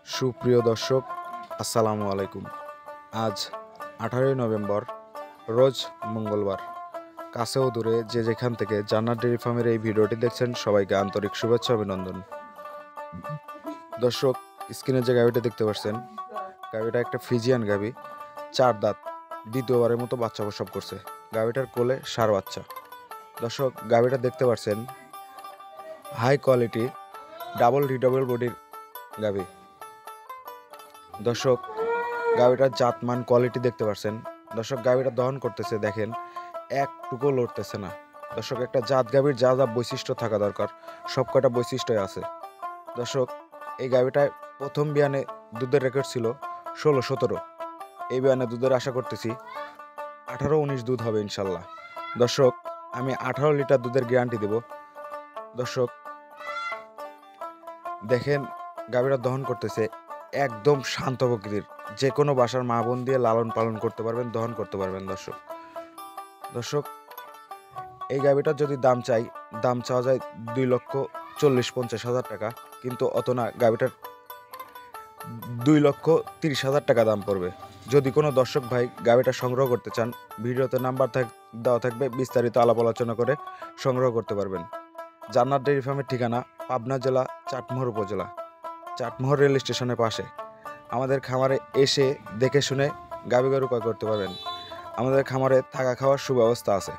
সুপ্রিয় দর্শক, আসসালামু আলাইকুম। আজ 18ই নভেম্বর, রোজ মঙ্গলবার। কাছেও দূরে যে যেখান থেকে জান্নাত ডেইরি ফার্মের এই ভিডিওটি দেখছেন, সবাইকে আন্তরিক শুভেচ্ছা অভিনন্দন। দর্শক, স্ক্রিনে যে গাভিটা দেখতে পাচ্ছেন, গাভিটা একটা ফ্রিজিয়ান গাভি, 4 দাঁত, দ্বিতীয়বারের মতো বাচ্চা প্রসব করছে। গাভিটার কোলে ষাঁড় বাচ্চা। দর্শক, গাভিটা দেখতে পাচ্ছেন হাই কোয়ালিটি ডাবল রিডবল বডির গাভি। দর্শক, গাভিটার জাতমান কোয়ালিটি দেখতে পাচ্ছেন। দর্শক, গাভিটা দহন করতেছে, দেখেন একটুকু লড়তেছে না। দর্শক, একটা জাত গাভির যা যা বৈশিষ্ট্য থাকা দরকার সব কয়টা বৈশিষ্ট্যই আছে। দর্শক, এই গাভিটায় প্রথম বিয়ানে দুধের রেকর্ড ছিল 16-17। এই বিয়ানে দুধের আশা করতেছি 18-19 দুধ হবে ইনশাল্লাহ। দর্শক, আমি 18 লিটার দুধের গ্যারান্টি দেব। দর্শক, দেখেন গাভিটা দহন করতেছে, একদম শান্ত প্রকৃতির, যে কোনো বাসার মা বোন দিয়ে লালন পালন করতে পারবেন, দহন করতে পারবেন। দর্শক, এই গাভিটার যদি দাম চাওয়া যায় 2,40,50,000 টাকা, কিন্তু অত না, গাভিটার 2,30,000 টাকা দাম পড়বে। যদি কোনো দর্শক ভাই গাভিটা সংগ্রহ করতে চান, ভিডিওতে নাম্বার দেওয়া থাকবে, বিস্তারিত আলাপ আলোচনা করে সংগ্রহ করতে পারবেন। জান্নাত ডেইরি ফার্মের ঠিকানা পাবনা জেলা চাটমোহর উপজেলা, চাটমোহর রেল স্টেশনের পাশে। আমাদের খামারে এসে দেখে শুনে গাভী গরু ক্রয় করতে পারবেন। আমাদের খামারে থাকা খাওয়ার সুব্যবস্থা আছে।